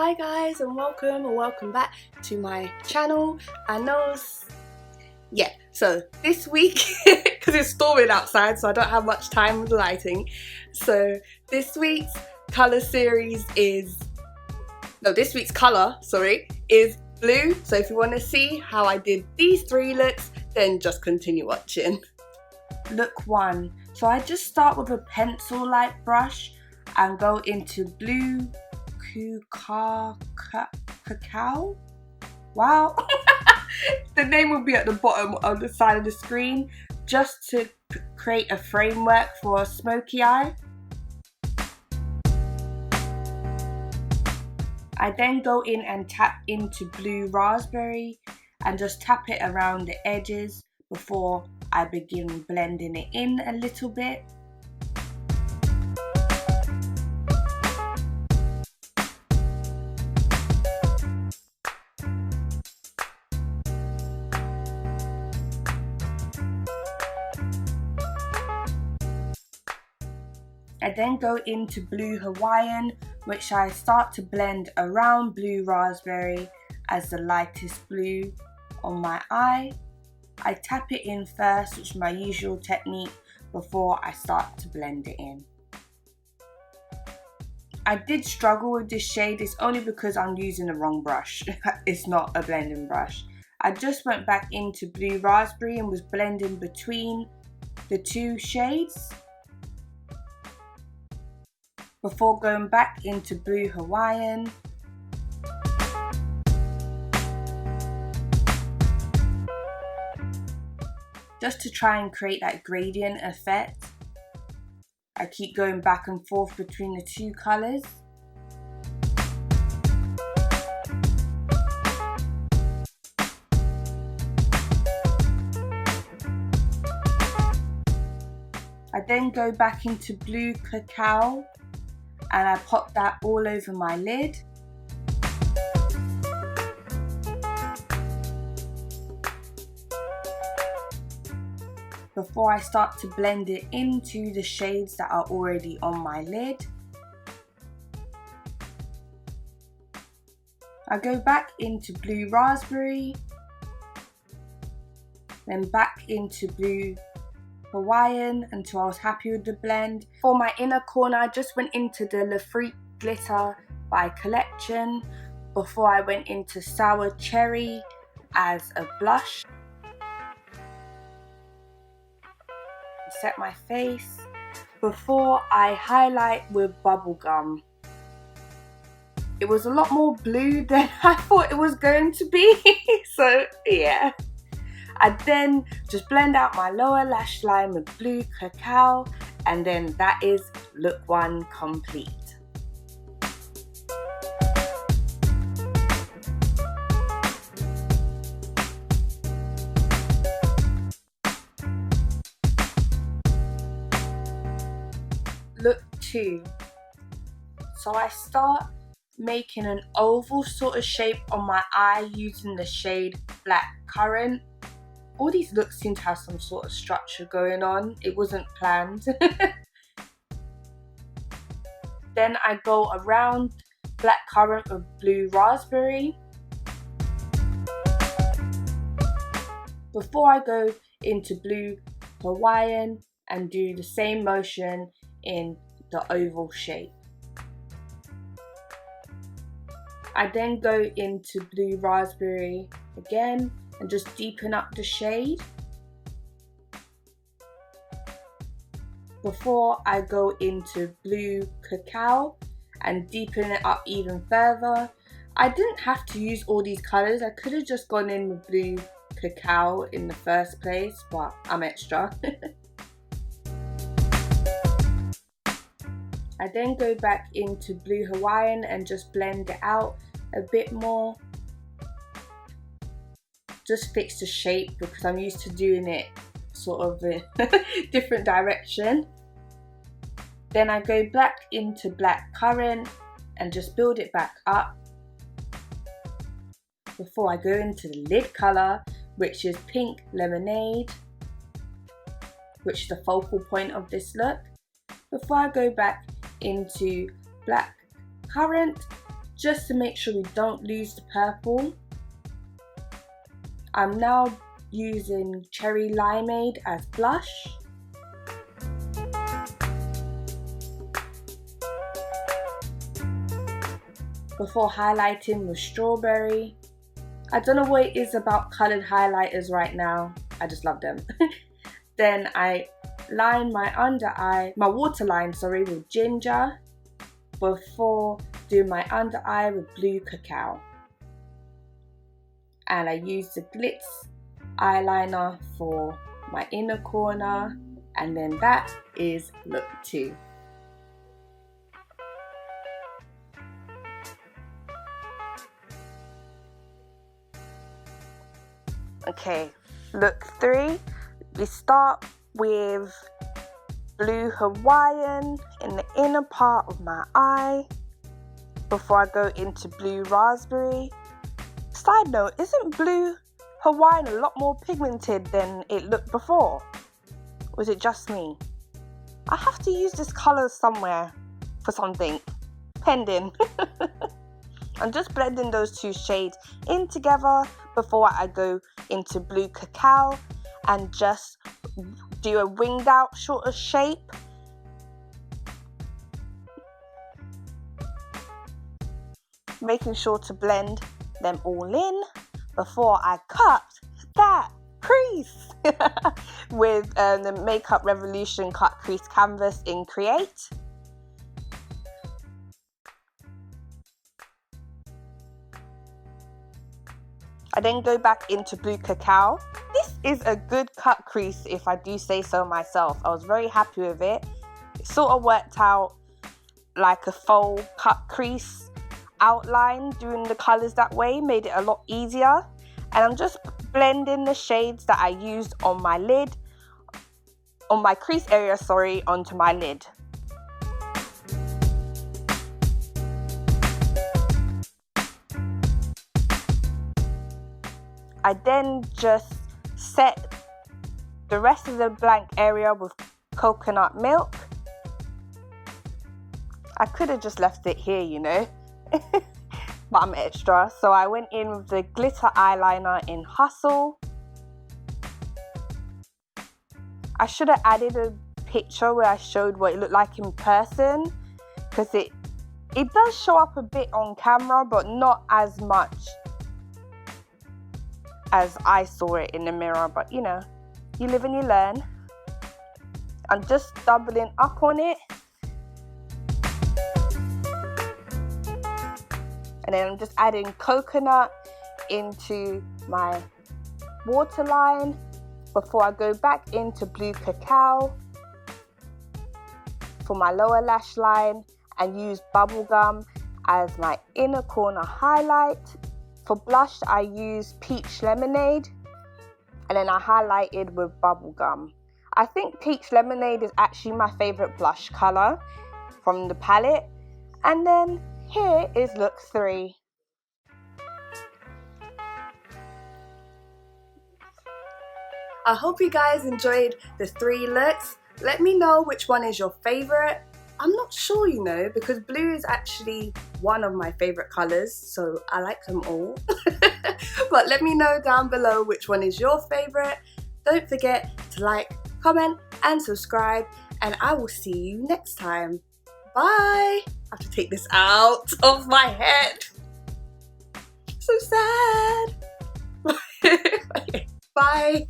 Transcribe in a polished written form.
Hi guys, and welcome back to my channel. So this week, because it's storming outside, so I don't have much time with lighting, so this week's colour is blue. So if you want to see how I did these three looks, then just continue watching. Look 1. So I just start with a pencil light brush and go into blue CURACAO. Wow. The name will be at the bottom of the side of the screen, just to create a framework for a smoky eye. I then go in and tap into blue raspberry and just tap it around the edges before I begin blending it in a little bit. I then go into blue Hawaiian, which I start to blend around blue raspberry as the lightest blue on my eye. I tap it in first, which is my usual technique, before I start to blend it in. I did struggle with this shade, it's only because I'm using the wrong brush. It's not a blending brush. I just went back into blue raspberry and was blending between the two shades before going back into blue Hawaiian. Just to try and create that gradient effect. I keep going back and forth between the two colours. I then go back into blue cacao and I pop that all over my lid. Before I start to blend it into the shades that are already on my lid. I go back into blue raspberry, then back into blue Hawaiian until I was happy with the blend. For my inner corner, I just went into the Le Fruit Glitter by Collection before I went into Sour Cherry as a blush. Set my face before I highlight with Bubblegum. It was a lot more blue than I thought it was going to be, so yeah. I then just blend out my lower lash line with blue cacao, and then that is look 1 complete. Look 2. So I start making an oval sort of shape on my eye using the shade Black Currant. All these looks seem to have some sort of structure going on. It wasn't planned. Then I go around Black Currant with blue raspberry. Before I go into blue Hawaiian and do the same motion in the oval shape. I then go into blue raspberry again and just deepen up the shade before I go into blue cacao and deepen it up even further. I didn't have to use all these colours, I could have just gone in with blue cacao in the first place, but I'm extra. I then go back into blue Hawaiian and just blend it out a bit more. Just fix the shape because I'm used to doing it sort of in a different direction. Then I go back into Black Currant and just build it back up before I go into the lid colour, which is Pink Lemonade, which is the focal point of this look. Before I go back into Black Currant just to make sure we don't lose the purple. I'm now using Cherry Limeade as blush. Before highlighting with Strawberry. I don't know what it is about coloured highlighters right now. I just love them. Then I line my under eye, my waterline, sorry, with Ginger before doing my under eye with Blue Cacao. And I use the Glitz eyeliner for my inner corner, and then that is look 2. Okay, look 3, we start with Blue Hawaiian in the inner part of my eye before I go into Blue Raspberry. Side note, isn't Blue Hawaiian a lot more pigmented than it looked before? Was it just me? I have to use this colour somewhere for something, pending. I'm just blending those 2 shades in together before I go into Blue Cacao and just do a winged out sort of shape. Making sure to blend them all in before I cut that crease with the Makeup Revolution cut crease canvas in Create. I then go back into Blue Cacao. This is a good cut crease if I do say so myself. I was very happy with it. It sort of worked out like a faux cut crease outline. Doing the colours that way made it a lot easier. And I'm just blending the shades that I used on my lid, on my crease area, sorry, onto my lid. I then just set the rest of the blank area with coconut milk. I could have just left it here, you know, but I'm extra. So I went in with the glitter eyeliner in Hustle. I should have added a picture where I showed what it looked like in person, because it does show up a bit on camera, but not as much as I saw it in the mirror. But you know, you live and you learn. I'm just doubling up on it, and then I'm just adding coconut into my waterline before I go back into Blue Cacao for my lower lash line and use Bubblegum as my inner corner highlight. For blush, I used Peach Lemonade, and then I highlighted with Bubblegum. I think Peach Lemonade is actually my favourite blush colour from the palette. And then here is look 3. I hope you guys enjoyed the 3 looks. Let me know which one is your favourite. I'm not sure, you know, because blue is actually one of my favourite colours, so I like them all. But let me know down below which one is your favourite. Don't forget to like, comment and subscribe, and I will see you next time. Bye! I have to take this out of my head. So sad. Bye.